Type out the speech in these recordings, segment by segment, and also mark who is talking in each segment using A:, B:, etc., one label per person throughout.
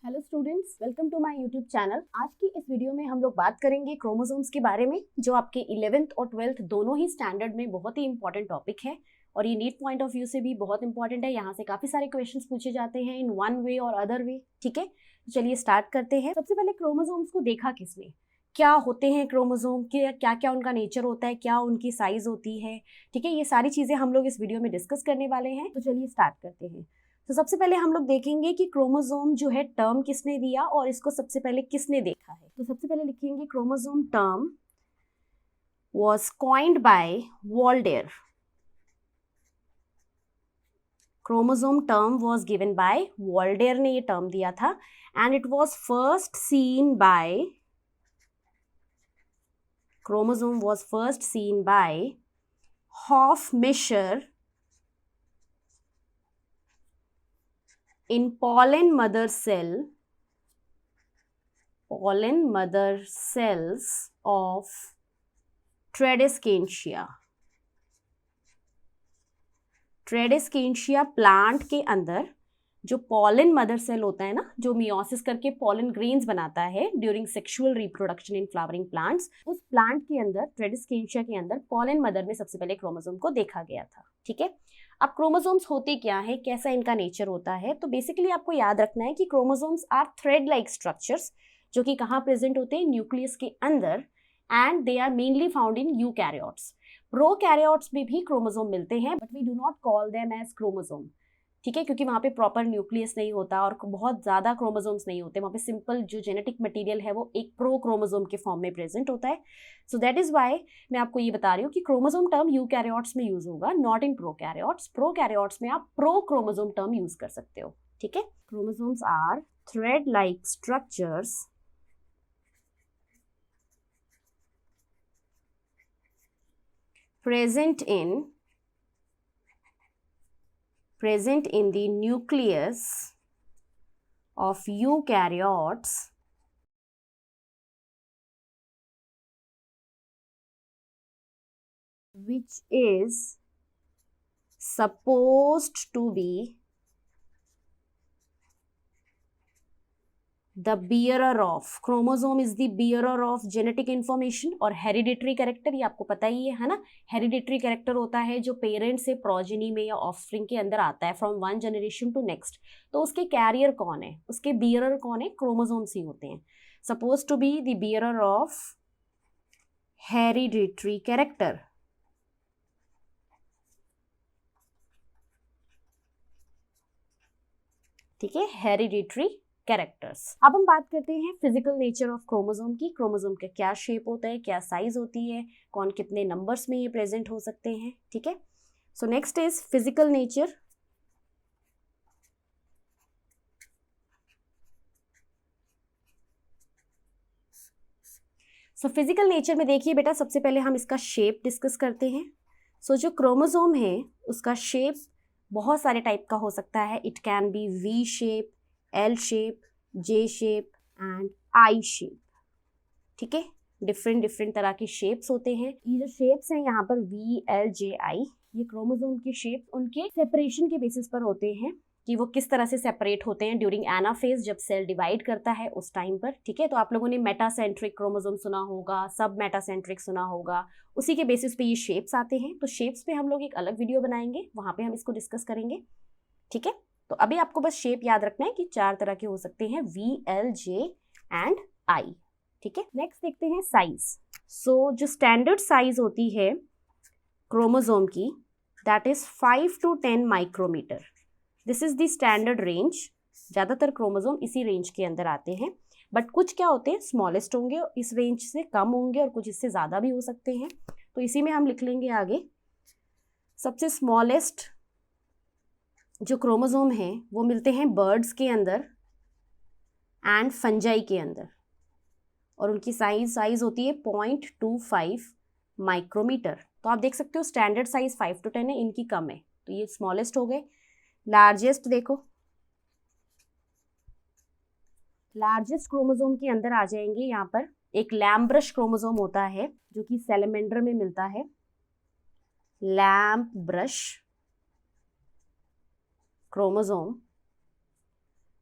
A: Hello students, welcome to my YouTube channel. आज की इस वीडियो में हम लोग बात करेंगे क्रोमोसोम्स के बारे में, जो आपके 11th और 12th दोनों ही स्टैंडर्ड में बहुत ही इंपॉर्टेंट टॉपिक है और ये नीट पॉइंट ऑफ व्यू से भी बहुत इंपॉर्टेंट है। यहाँ से काफी सारे क्वेश्चंस पूछे जाते हैं इन वन वे और अदर वे। ठीक है, तो चलिए स्टार्ट करते हैं। सबसे पहले क्रोमोसोम्स को देखा किसने, क्या होते हैं क्रोमोसोम के, क्या क्या उनका नेचर होता है, क्या उनकी साइज होती है। ठीक है, ये सारी चीजें हम लोग इस वीडियो में डिस्कस करने वाले हैं। तो चलिए स्टार्ट करते हैं। तो सबसे पहले हम लोग देखेंगे कि क्रोमोसोम जो है टर्म किसने दिया और इसको सबसे पहले किसने देखा है। तो सबसे पहले लिखेंगे chromosome term was coined by Waldeyer. Chromosome term was given by Waldeyer ने ये टर्म दिया था and it was first seen by chromosome was first seen by Hofmeister in pollen mother cells of Tradescantia। Tradescantia plant के अंदर जो pollen mother cell होता है ना, जो मियोसिस करके पॉलन ग्रेन्स बनाता है during sexual reproduction in flowering plants, उस प्लांट के अंदर ट्रेडेस्केंशिया के अंदर पॉलन मदर में सबसे पहले क्रोमोसोम को देखा गया था। ठीक है, अब क्रोमोसोम्स होते क्या है, कैसा इनका नेचर होता है। तो बेसिकली आपको याद रखना है कि chromosomes are thread like structures जो कि कहाँ प्रेजेंट होते हैं, न्यूक्लियस के अंदर, and they are mainly found in eukaryotes. Prokaryotes में भी क्रोमोसोम मिलते हैं but we do not call them as chromosome. ठीक है, क्योंकि वहाँ पे प्रॉपर न्यूक्लियस नहीं होता और बहुत ज़्यादा क्रोमोसोम्स नहीं होते। वहाँ पे सिंपल जो जेनेटिक मटेरियल है वो एक प्रो क्रोमोसोम के फॉर्म में प्रेजेंट होता है। सो दैट इज वाई मैं आपको ये बता रही हूँ कि क्रोमोसोम टर्म यूकैरियोट्स में यूज होगा, नॉट इन प्रोकैरियोट्स। प्रोकैरियोट्स में आप प्रो क्रोमोसोम टर्म यूज कर सकते हो। ठीक है, chromosomes are thread like structures present in the nucleus of eukaryotes which is supposed to be the bearer of, chromosome is the bearer of genetic information और hereditary character, ये आपको पता ही है ना। हेरिडिटरी कैरेक्टर होता है जो पेरेंट से प्रोजेनी में या ऑफस्प्रिंग के अंदर आता है from one generation to next. तो उसके कैरियर कौन है, उसके bearer कौन है, क्रोमोसोम्स ही होते हैं। Suppose to be the bearer of hereditary character. ठीक है, हेरिडिटरी कैरेक्टर्स। अब हम बात करते हैं फिजिकल नेचर ऑफ क्रोमोसोम की। क्रोमोसोम का क्या शेप होता है, क्या साइज होती है, कौन कितने नंबर्स में ये प्रेजेंट हो सकते हैं। ठीक है, so next is physical nature. So physical nature में देखिए बेटा, सबसे पहले हम इसका शेप डिस्कस करते हैं। सो जो क्रोमोसोम है उसका शेप बहुत सारे टाइप का हो सकता है। It can be V shape, L shape, J shape and I shape. ठीक है, डिफरेंट डिफरेंट तरह के शेप्स होते हैं। ये जो शेप्स हैं यहाँ पर वी, एल, जे, आई, ये क्रोमोसोम के शेप उनके सेपरेशन के बेसिस पर होते हैं कि वो किस तरह से सेपरेट होते हैं ड्यूरिंग एनाफेज, जब सेल डिवाइड करता है उस टाइम पर। ठीक है, तो आप लोगों ने मेटासेंट्रिक क्रोमोसोम सुना होगा, सब मेटासेंट्रिक सुना होगा, उसी के बेसिस पे ये शेप्स आते हैं। तो शेप्स पे हम लोग एक अलग वीडियो बनाएंगे, वहां पे हम इसको डिस्कस करेंगे। ठीक है, तो अभी आपको बस शेप याद रखना है कि 4 तरह के हो सकते हैं, V, L, J and I. ठीक है, नेक्स्ट देखते हैं साइज। सो जो स्टैंडर्ड साइज होती है क्रोमोसोम की, that is 5 to 10 micrometre. This is the standard range. ज्यादातर क्रोमोसोम इसी रेंज के अंदर आते हैं, बट कुछ क्या होते हैं स्मॉलेस्ट होंगे, इस रेंज से कम होंगे और कुछ इससे ज्यादा भी हो सकते हैं। तो इसी में हम लिख लेंगे आगे। सबसे स्मॉलेस्ट जो क्रोमोसोम है वो मिलते हैं बर्ड्स के अंदर एंड फंजाई के अंदर, और उनकी साइज होती है 0.25 माइक्रोमीटर। तो आप देख सकते हो स्टैंडर्ड साइज 5 to 10 है, इनकी कम है, तो ये स्मॉलेस्ट हो गए। लार्जेस्ट देखो, लार्जेस्ट क्रोमोसोम के अंदर आ जाएंगे यहाँ पर एक लैम्प ब्रश क्रोमोसोम होता है जो कि सैलमेंडर में मिलता है। लैम्प ब्रश क्रोमोसोम,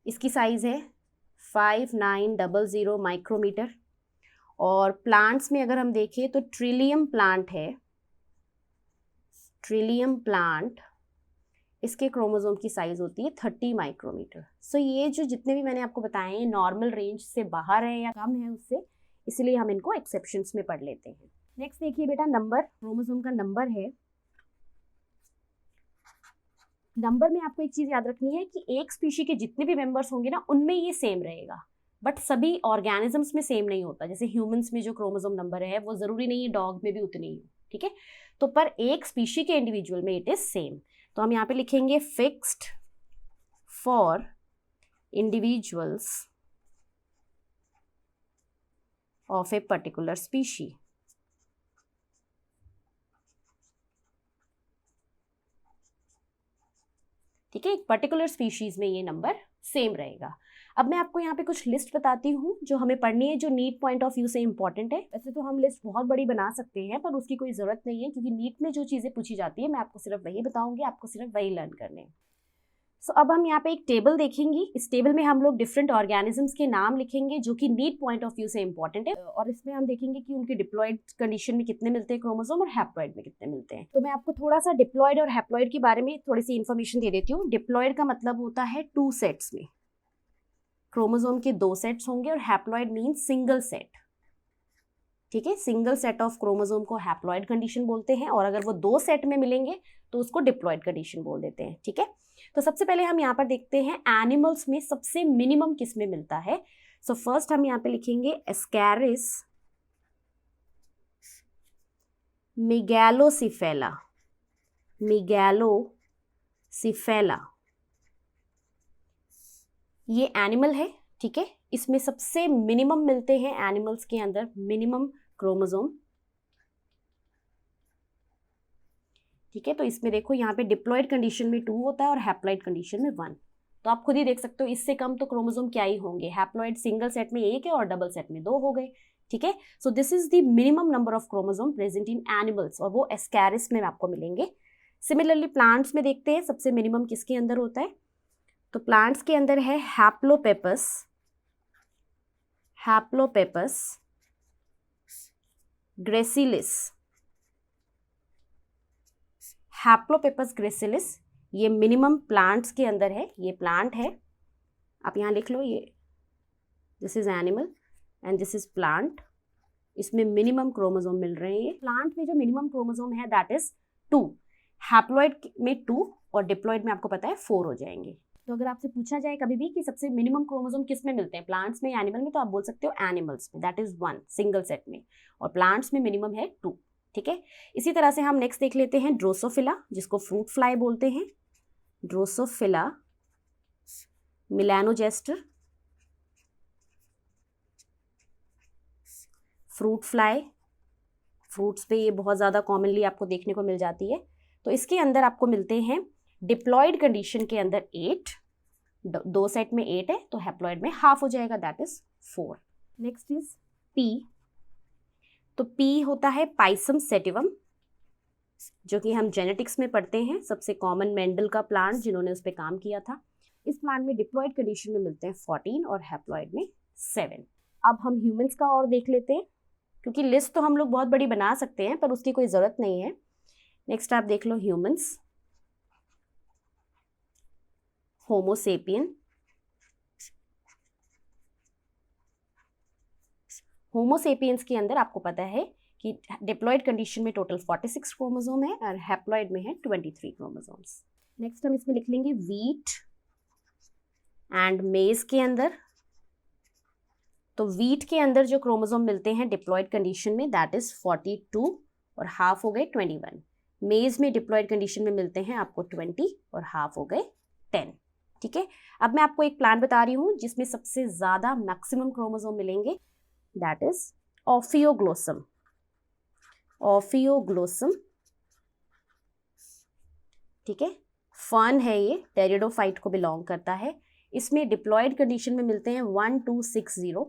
A: इसकी साइज है 5900 माइक्रोमीटर। और प्लांट्स में अगर हम देखें तो ट्रिलियम प्लांट है, ट्रिलियम प्लांट, इसके क्रोमोसोम की साइज होती है 30 माइक्रोमीटर। सो ये जो जितने भी मैंने आपको बताए हैं नॉर्मल रेंज से बाहर है या कम है उससे, इसलिए हम इनको एक्सेप्शंस में पढ़ लेते हैं। नेक्स्ट देखिए बेटा, नंबर, क्रोमोसोम का नंबर है। नंबर में आपको एक चीज याद रखनी है कि एक स्पीशी के जितने भी मेंबर्स होंगे ना उनमें ये सेम रहेगा, बट सभी ऑर्गेनिजम्स में सेम नहीं होता। जैसे ह्यूमंस में जो क्रोमोसोम नंबर है वो जरूरी नहीं है डॉग में भी उतने ही हो, ठीक है। तो पर एक स्पीशी के इंडिविजुअल में इट इज सेम। तो हम यहाँ पे लिखेंगे fixed for individuals of a particular species. ठीक है, एक पर्टिकुलर स्पीशीज में ये नंबर सेम रहेगा। अब मैं आपको यहाँ पे कुछ लिस्ट बताती हूँ जो हमें पढ़नी है, जो नीट पॉइंट ऑफ व्यू से इंपॉर्टेंट है। वैसे तो हम लिस्ट बहुत बड़ी बना सकते हैं पर उसकी कोई जरूरत नहीं है, क्योंकि नीट में जो चीजें पूछी जाती है मैं आपको सिर्फ वही बताऊंगी, आपको सिर्फ वही लर्न करने हैं। सो अब हम यहाँ पे एक टेबल देखेंगे। इस टेबल में हम लोग डिफरेंट ऑर्गेनिजम्स के नाम लिखेंगे जो कि नीट पॉइंट ऑफ व्यू से इंपॉर्टेंट है, और इसमें हम देखेंगे कि उनके डिप्लॉयड कंडीशन में कितने मिलते हैं क्रोमोसोम और हैप्लॉयड में कितने मिलते हैं। तो मैं आपको थोड़ा सा डिप्लॉयड और हैप्लॉयड के बारे में थोड़ी सी इन्फॉर्मेशन दे देती हूँ। डिप्लॉयड का मतलब होता है 2 सेट्स में, क्रोमोसोम के 2 सेट्स होंगे, और हैप्लॉयड मीन्स सिंगल सेट। ठीक है, सिंगल सेट ऑफ क्रोमोसोम को हैप्लॉयड कंडीशन बोलते हैं, और अगर वो 2 सेट में मिलेंगे तो उसको डिप्लॉयड कंडीशन बोल देते हैं। ठीक है, तो सबसे पहले हम यहाँ पर देखते हैं एनिमल्स में सबसे मिनिमम किस में मिलता है। सो फर्स्ट हम यहाँ पे लिखेंगे एस्कैरिस मेगैलोसिफेला, मेगैलोसिफेला, ये एनिमल है। ठीक है, इसमें सबसे मिनिमम मिलते हैं एनिमल्स के अंदर मिनिमम क्रोमोसोम। ठीक है, तो इसमें देखो यहाँ पे डिप्लॉयड कंडीशन में 2 होता है और हैप्लॉयड कंडीशन में 1। तो आप खुद ही देख सकते हो इससे कम तो क्रोमोसोम क्या ही होंगे। हैप्लॉयड सिंगल सेट में 1 है और डबल सेट में 2 हो गए। ठीक है, so this is the minimum number of chromosome present in animals, और वो एस्कैरिस में आपको मिलेंगे। सिमिलरली प्लांट्स में देखते हैं सबसे मिनिमम किसके अंदर होता है। तो प्लांट्स के अंदर है हैप्लोपेपस, हैप्लोपेपस ग्रेसिलिस, हैप्लोपेपस ग्रेसिलिस, ये मिनिमम प्लांट्स के अंदर है। ये प्लांट है, आप यहाँ लिख लो, ये this is animal and this is plant. इसमें मिनिमम क्रोमोसोम मिल रहे हैं। प्लांट में जो मिनिमम क्रोमोसोम है दैट इज 2, हैप्लॉयड में 2 और डिप्लॉयड में आपको पता है 4 हो जाएंगे। तो अगर आपसे पूछा जाए कभी भी कि सबसे मिनिमम क्रोमोसोम किस में मिलते हैं, प्लांट्स में या एनिमल में, तो आप बोल सकते हो एनिमल्स में, दैट इज 1 सिंगल सेट में, और प्लांट्स में मिनिमम है 2। ठीक है, इसी तरह से हम नेक्स्ट देख लेते हैं ड्रोसोफिला, जिसको फ्रूट फ्लाई बोलते हैं। ड्रोसोफिला मिलानोजेस्टर, फ्रूट फ्लाई, फ्रूट्स पे ये बहुत ज़्यादा कॉमनली आपको देखने को मिल जाती है। तो इसके अंदर आपको मिलते हैं डिप्लॉयड कंडीशन के अंदर 8, 2 सेट में 8 है तो हैप्लॉयड में हाफ हो जाएगा, that is 4। Next is P. तो पी होता है पाइसम सेटिवम, जो कि हम जेनेटिक्स में पढ़ते हैं। सबसे कॉमन मेंडल का प्लांट जिन्होंने उस पर काम किया था। इस प्लांट में डिप्लॉयड कंडीशन में मिलते हैं 14 और हैप्लॉयड में 7। अब हम ह्यूमंस का और देख लेते हैं, क्योंकि लिस्ट तो हम लोग बहुत बड़ी बना सकते हैं पर उसकी कोई ज़रूरत नहीं है। नेक्स्ट आप देख लो ह्यूमंस, होमो सेपियन, होमो सेपियंस के अंदर आपको पता है कि डिप्लॉयड कंडीशन में टोटल 46 क्रोमोसोम है और हैप्लॉयड में है 23 क्रोमोसोम्स। नेक्स्ट हम इसमें लिख लेंगे व्हीट एंड मेज के अंदर। तो व्हीट के अंदर जो क्रोमोसोम मिलते हैं डिप्लॉयड कंडीशन में दैट इज 42 और हाफ हो गए 21। मेज में डिप्लॉयड कंडीशन में मिलते हैं आपको 20 और हाफ हो गए 10। ठीक है, अब मैं आपको एक प्लांट बता रही हूँ जिसमें सबसे ज़्यादा मैक्सिमम क्रोमोसोम मिलेंगे, दैट इज ऑफियोग्लोसम, ऑफियोग्लोसम। ठीक है, फर्न है ये, टेरिडोफाइट को बिलोंग करता है। इसमें डिप्लॉयड कंडीशन में मिलते हैं 1260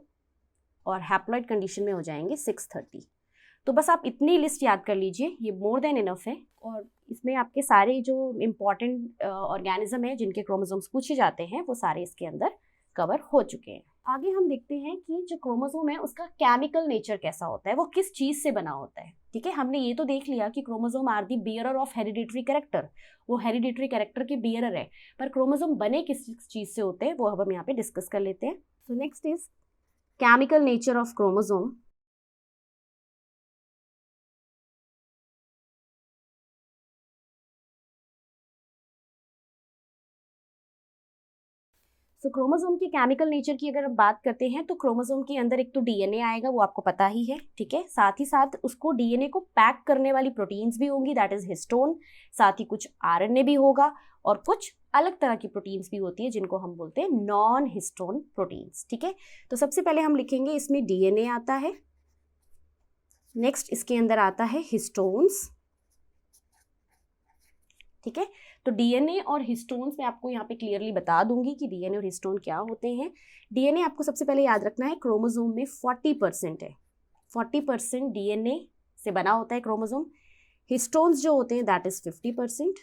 A: और हैप्लॉयड कंडीशन में हो जाएंगे 630। तो बस आप इतनी लिस्ट याद कर लीजिए, ये मोर देन इनफ है। और इसमें आपके सारे जो इम्पॉर्टेंट ऑर्गेनिज्म है जिनके क्रोमोसोम्स पूछे जाते हैं वो सारे इसके अंदर कवर हो चुके हैं। आगे हम देखते हैं कि जो क्रोमोसोम है उसका केमिकल नेचर कैसा होता है, वो किस चीज से बना होता है। ठीक है, हमने ये तो देख लिया कि chromosome are the bearer of hereditary character, वो हेरिडिटरी कैरेक्टर के बियरर है, पर क्रोमोसोम बने किस चीज से होते हैं वो अब हम यहाँ पे डिस्कस कर लेते हैं। So next is chemical nature of chromosome. तो क्रोमोसोम की केमिकल नेचर की अगर हम बात करते हैं तो क्रोमोसोम के अंदर एक तो डीएनए आएगा, वो आपको पता ही है। ठीक है, साथ ही साथ उसको डीएनए को पैक करने वाली प्रोटीन्स भी होंगी, दैट इज हिस्टोन। साथ ही कुछ आरएनए भी होगा और कुछ अलग तरह की प्रोटीन्स भी होती है जिनको हम बोलते हैं नॉन हिस्टोन प्रोटीन्स। ठीक है, तो सबसे पहले हम लिखेंगे इसमें डीएनए आता है, नेक्स्ट इसके अंदर आता है हिस्टोन्स। ठीक है, तो डीएनए और हिस्टोन्स मैं आपको यहाँ पे क्लियरली बता दूंगी कि डीएनए और हिस्टोन क्या होते हैं। डीएनए आपको सबसे पहले याद रखना है क्रोमोसोम में 40% है, 40% डीएनए से बना होता है क्रोमोसोम। हिस्टोन्स जो होते हैं दैट इज 50%।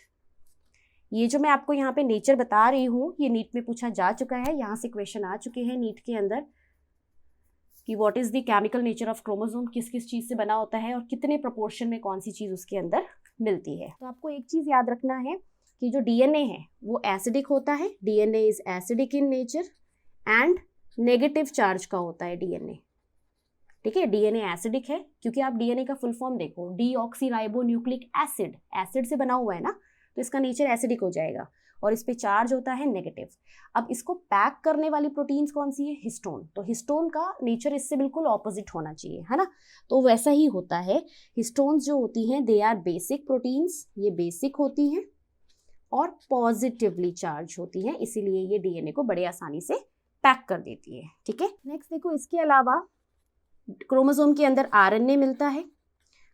A: ये जो मैं आपको यहाँ पे नेचर बता रही हूँ ये नीट में पूछा जा चुका है, यहाँ से क्वेश्चन आ चुके हैं नीट के अंदर कि what is the chemical nature of chromosome, किस किस चीज से बना होता है और कितने प्रोपोर्शन में कौन सी चीज उसके अंदर मिलती है। तो आपको एक चीज याद रखना है कि जो डीएनए है वो एसिडिक होता है, DNA is acidic in nature and negative charge का होता है डीएनए। ठीक है, डीएनए एसिडिक है क्योंकि आप डीएनए का फुल फॉर्म देखो, डीऑक्सीराइबोन्यूक्लिक एसिड, एसिड से बना हुआ है ना, तो इसका नेचर एसिडिक हो जाएगा और इस पे चार्ज होता है नेगेटिव। अब इसको पैक करने वाली प्रोटीन्स कौन सी है, हिस्टोन। तो हिस्टोन का नेचर इससे बिल्कुल ऑपोजिट होना चाहिए, है ना, तो वैसा ही होता है। हिस्टोन्स जो होती हैं दे आर बेसिक प्रोटीन्स, ये बेसिक होती हैं और पॉजिटिवली चार्ज होती हैं, इसीलिए ये डीएनए को बड़े आसानी से पैक कर देती है। ठीक है, नेक्स्ट देखो, इसके अलावा क्रोमोसोम के अंदर आरएनए मिलता है।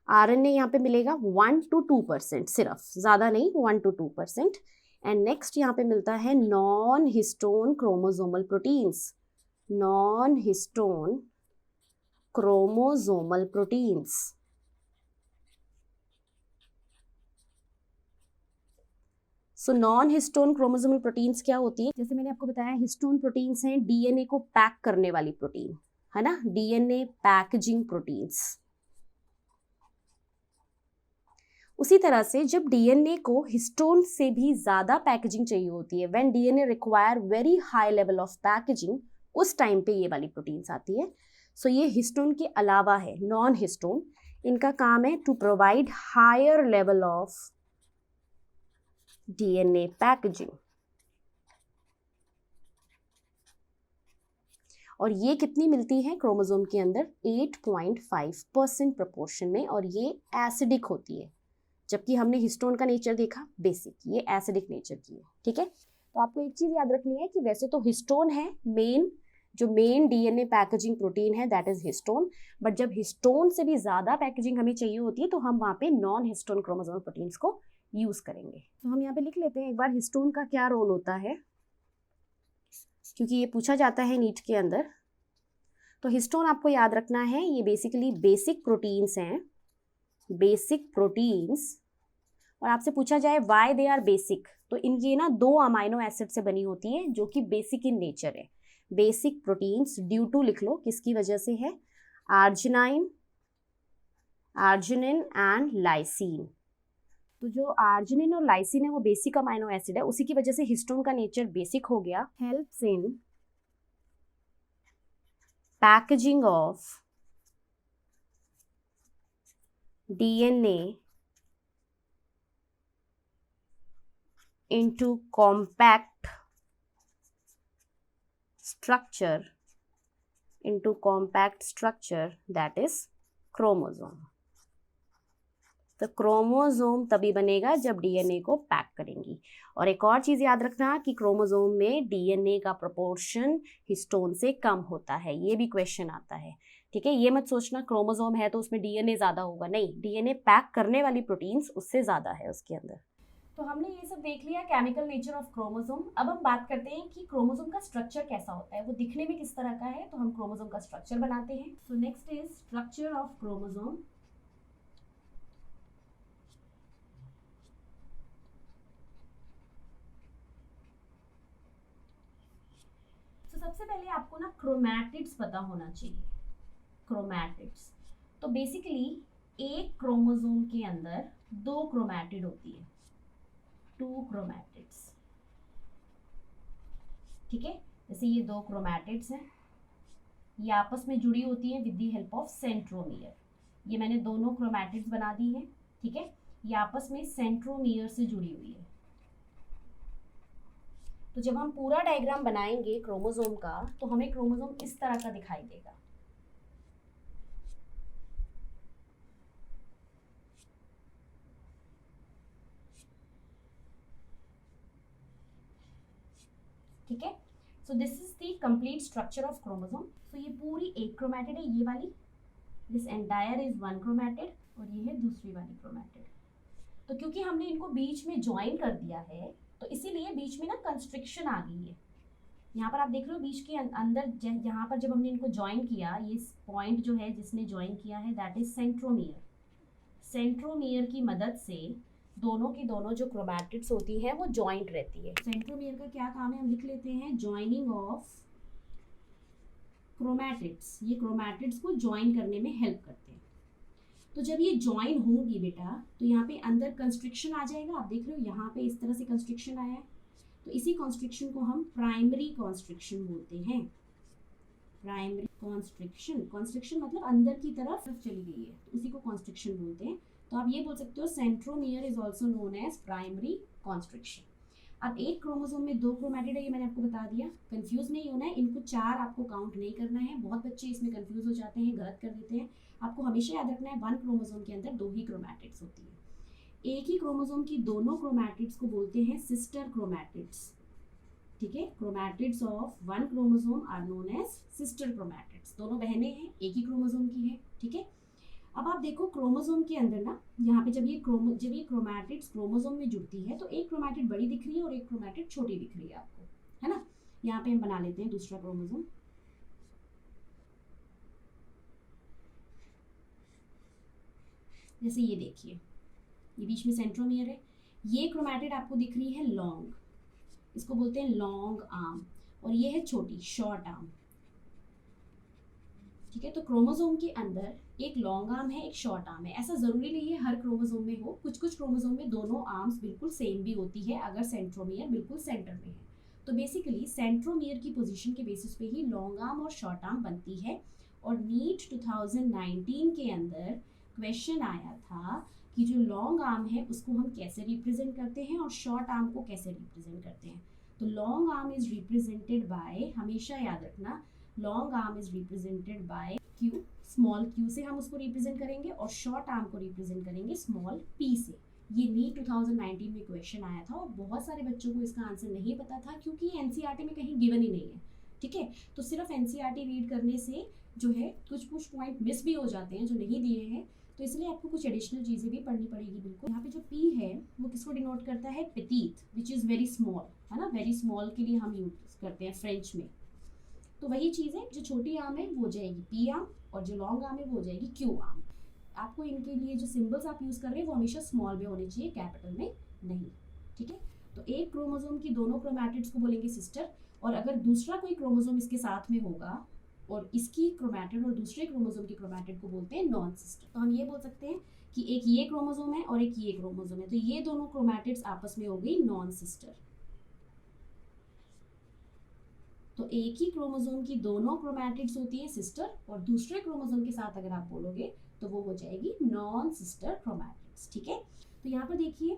A: आरएनए यहाँ पे मिलेगा 1 to 2%, सिर्फ, ज्यादा नहीं, 1 to 2%। एंड नेक्स्ट यहाँ पे मिलता है non histone chromosomal proteins, non histone chromosomal proteins. So non histone chromosomal proteins क्या होती है, जैसे मैंने आपको बताया हिस्टोन प्रोटीन्स हैं डीएनए को पैक करने वाली प्रोटीन, है ना, डीएनए पैकेजिंग प्रोटीन्स। उसी तरह से जब डीएनए को हिस्टोन से भी ज्यादा पैकेजिंग चाहिए होती है, when DNA require very high level of packaging, उस टाइम पे ये वाली प्रोटीन्स आती है। सो ये हिस्टोन के अलावा है, नॉन हिस्टोन, इनका काम है to provide higher level of DNA packaging. और ये कितनी मिलती है क्रोमोसोम के अंदर, 8.5% प्रोपोर्शन में, और ये एसिडिक होती है, जबकि हमने हिस्टोन का नेचर देखा बेसिक, ये एसिडिक नेचर की है। ठीक है, तो आपको एक चीज याद रखनी है कि वैसे तो हिस्टोन है मेन, जो मेन डीएनए पैकेजिंग प्रोटीन है दैट इज हिस्टोन, बट जब हिस्टोन से भी ज्यादा पैकेजिंग हमें चाहिए होती है तो हम वहां पे नॉन हिस्टोन क्रोमोसोमल प्रोटीन्स को यूज करेंगे। तो हम यहाँ पे लिख लेते हैं एक बार हिस्टोन का क्या रोल होता है, क्योंकि ये पूछा जाता है नीट के अंदर। तो हिस्टोन आपको याद रखना है ये बेसिकली बेसिक प्रोटीन्स हैं, बेसिक प्रोटीन्स। और आपसे पूछा जाए व्हाई दे आर बेसिक, तो इनकी ना 2 अमाइनो एसिड से बनी होती है जो कि बेसिक इन नेचर है। बेसिक प्रोटीन्स ड्यू टू लिख लो किसकी वजह से है, आर्जिनाइन, आर्जिनिन एंड लाइसिन। तो जो आर्जिनिन और लाइसिन है वो बेसिक अमाइनो एसिड है, उसी की वजह से हिस्टोन का नेचर बेसिक हो गया। Helps in packaging of DNA into compact structure, into compact structure that is chromosome। तो क्रोमोसोम तभी बनेगा जब डीएनए को पैक करेंगी। और एक और चीज याद रखना कि क्रोमोसोम में डीएनए का प्रोपोर्शन हिस्टोन से कम होता है, ये भी क्वेश्चन आता है। ठीक है, ये मत सोचना क्रोमोसोम है तो उसमें डीएनए ज्यादा होगा, नहीं, डीएनए पैक करने वाली प्रोटीन्स उससे ज्यादा है उसके अंदर। तो हमने ये सब देख लिया केमिकल नेचर ऑफ क्रोमोसोम। अब हम बात करते हैं कि क्रोमोसोम का स्ट्रक्चर कैसा होता है, वो दिखने में किस तरह का है, तो हम क्रोमोसोम का स्ट्रक्चर बनाते हैं। So next is structure of chromosome. सबसे पहले आपको ना क्रोमैटिड्स पता होना चाहिए। क्रोमैटिड्स तो बेसिकली एक क्रोमोसोम के अंदर 2 क्रोमैटिड होती है, 2 क्रोमैटिड्स। ठीक है, जैसे ये 2 क्रोमैटिड्स हैं, ये आपस में जुड़ी होती हैं with the help of centromere. ये मैंने दोनों क्रोमैटिड्स बना दी हैं। ठीक है, ये आपस में सेंट्रोमियर से जुड़ी हुई है। तो जब हम पूरा डायग्राम बनाएंगे क्रोमोसोम का तो हमें क्रोमोसोम इस तरह का दिखाई देगा। ठीक है, so this is the complete structure of chromosome. So ये पूरी एक क्रोमैटिड है, ये वाली, this entire is one chromatid, और ये है दूसरी वाली क्रोमैटिड। तो क्योंकि हमने इनको बीच में ज्वाइन कर दिया है तो इसीलिए बीच में ना कंस्ट्रिक्शन आ गई है। यहाँ पर आप देख रहे हो बीच के अंदर, यहाँ पर जब हमने इनको ज्वाइन किया, ये पॉइंट जो है जिसने ज्वाइन किया है दैट इज सेंट्रोमियर। सेंट्रोमियर की मदद से दोनों की दोनों जो क्रोमैटिड्स होती हैं वो जॉइंट रहती है। सेंट्रोमियर का क्या काम है हम लिख लेते हैं, ज्वाइनिंग ऑफ क्रोमैटिड्स। ये क्रोमैटिड्स को ज्वाइन करने में हेल्प करते हैं। तो जब ये ज्वाइन होंगी बेटा तो यहाँ पे अंदर कंस्ट्रिक्शन आ जाएगा। आप देख रहे हो यहाँ पे इस तरह से कंस्ट्रिक्शन आया है, तो इसी कॉन्स्ट्रिक्शन को हम प्राइमरी कॉन्स्ट्रिक्शन बोलते हैं। प्राइमरी कॉन्स्ट्रिक्शन, कॉन्स्ट्रिक्शन मतलब अंदर की तरफ चली गई है, तो उसी को कॉन्स्ट्रिक्शन बोलते हैं। तो आप ये बोल सकते हो centromere is also known as primary constriction. अब एक क्रोमोसोम में 2 क्रोमैटिड है, ये मैंने आपको बता दिया। कंफ्यूज नहीं होना है, इनको 4 आपको काउंट नहीं करना है। बहुत बच्चे इसमें कंफ्यूज हो जाते हैं, गलत कर देते हैं। आपको हमेशा याद रखना है 1 क्रोमोसोम के अंदर 2 ही क्रोमैटिड्स होती है। एक ही क्रोमोसोम की दोनों क्रोमैटिड्स को बोलते हैं सिस्टर क्रोमैटिड्स। ठीक है, chromatids of 1 chromosome are known as sister chromatids. दोनों बहनें हैं, एक ही क्रोमोसोम की है। ठीक है, अब आप देखो क्रोमोसोम के अंदर ना, यहाँ पे जब ये क्रोमैटिड्स क्रोमोसोम में जुड़ती है तो एक क्रोमैटिड बड़ी दिख रही है और एक क्रोमैटिड छोटी दिख रही है आपको, है ना। यहाँ पे हम बना लेते हैं दूसरा क्रोमोसोम। जैसे ये देखिए, ये बीच में सेंट्रोमियर है। ये क्रोमैटिड आपको दिख रही है लॉन्ग, इसको बोलते हैं लॉन्ग आर्म, और ये है छोटी शॉर्ट आर्म। ठीक है, तो क्रोमोसोम के अंदर एक लॉन्ग आर्म है, एक शॉर्ट आर्म है। ऐसा जरूरी नहीं है हर क्रोमोसोम में हो, कुछ कुछ क्रोमोसोम में दोनों आर्म्स बिल्कुल सेम भी होती है अगर सेंट्रोमियर बिल्कुल सेंटर में है। तो बेसिकली सेंट्रोमियर की पोजीशन के बेसिस पे ही लॉन्ग आर्म और शॉर्ट आर्म बनती है। और नीट 2019 के अंदर क्वेश्चन आया था कि जो लॉन्ग आर्म है उसको हम कैसे रिप्रेजेंट करते हैं और शॉर्ट आर्म को कैसे रिप्रेजेंट करते हैं। तो long arm is represented by, हमेशा याद रखना, long arm is represented by Q, small Q से हम उसको रिप्रेजेंट करेंगे, और शॉर्ट आर्म को रिप्रेजेंट करेंगे स्मॉल पी से। ये नीट 2019 में क्वेश्चन आया था और बहुत सारे बच्चों को इसका आंसर नहीं पता था क्योंकि एनसीईआरटी में कहीं गिवन ही नहीं है। ठीक है, तो सिर्फ एनसीईआरटी रीड करने से जो है कुछ पॉइंट मिस भी हो जाते हैं जो नहीं दिए हैं, तो इसलिए आपको कुछ एडिशनल चीज़ें भी पढ़नी पड़ेगी। बिल्कुल, यहाँ पे जो पी है वो किसको डिनोट करता है, पेटीथ, विच इज़ वेरी स्मॉल, है ना। वेरी स्मॉल के लिए हम यूज करते हैं फ्रेंच में। तो वही चीज़ है, जो छोटी आर्म है वो हो जाएगी पी आर्म और जो लॉन्ग आर्म है वो हो जाएगी क्यू आर्म। आपको इनके लिए जो सिंबल्स आप यूज़ कर रहे हैं वो हमेशा स्मॉल में होने चाहिए, कैपिटल में नहीं। ठीक है, तो एक क्रोमोसोम की दोनों क्रोमैटिड्स को बोलेंगे सिस्टर, और अगर दूसरा कोई क्रोमोसोम इसके साथ में होगा और इसकी क्रोमैटिड और दूसरे क्रोमोसोम की क्रोमैटिड को बोलते हैं नॉन सिस्टर। तो हम ये बोल सकते हैं कि एक ये क्रोमोसोम है और एक ये क्रोमोसोम है, तो ये दोनों क्रोमैटिड्स आपस में हो गई नॉन सिस्टर। तो एक ही क्रोमोसोम की दोनों क्रोमैटिड्स होती है सिस्टर, और दूसरे क्रोमोसोम के साथ अगर आप बोलोगे तो वो हो जाएगी नॉन सिस्टर क्रोमैटिड्स। ठीक है, तो यहाँ पर देखिए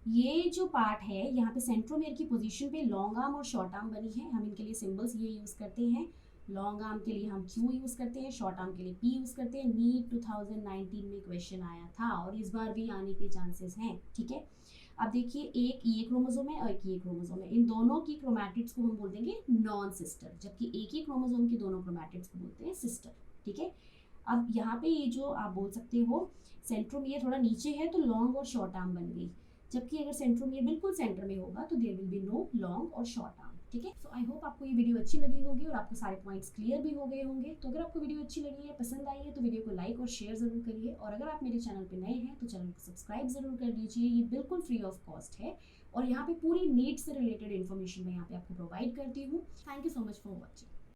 A: ये जो पार्ट है, यहाँ पे सेंट्रोमियर की पोजीशन पे लॉन्ग आर्म और शॉर्ट आर्म बनी है। हम इनके लिए सिंबल्स ये यूज़ करते हैं। लॉन्ग आर्म के लिए हम क्यू यूज़ करते हैं, शॉर्ट आर्म के लिए पी यूज़ करते हैं। नीट 2019 में क्वेश्चन आया था और इस बार भी आने के चांसेस हैं। ठीक है, अब देखिए एक ये क्रोमोसोम है और एक ये क्रोमोसोम है, इन दोनों की क्रोमैटिड्स को हम बोल देंगे नॉन सिस्टर, जबकि एक ही क्रोमोसोम की दोनों क्रोमैटिड्स को बोलते हैं सिस्टर। ठीक है, अब यहाँ पे ये जो आप बोल सकते हो सेंट्रोमियर थोड़ा नीचे है तो लॉन्ग और शॉर्ट आर्म बन गई, जबकि अगर सेंट्रोमियर बिल्कुल सेंटर में होगा तो there will be no long और शॉर्ट आर्म। ठीक है, सो आई होप आपको ये वीडियो अच्छी लगी होगी और आपको सारे पॉइंट्स क्लियर भी हो गए होंगे। तो अगर आपको वीडियो अच्छी लगी है, पसंद आई है, तो वीडियो को लाइक और शेयर जरूर करिए, और अगर आप मेरे चैनल पे नए हैं तो चैनल को सब्सक्राइब जरूर कर लीजिए। ये बिल्कुल फ्री ऑफ कॉस्ट है और यहाँ पे पूरी नीट से रिलेटेड इन्फॉर्मेशन मैं यहाँ पे आपको प्रोवाइड करती हूँ। Thank you so much for watching.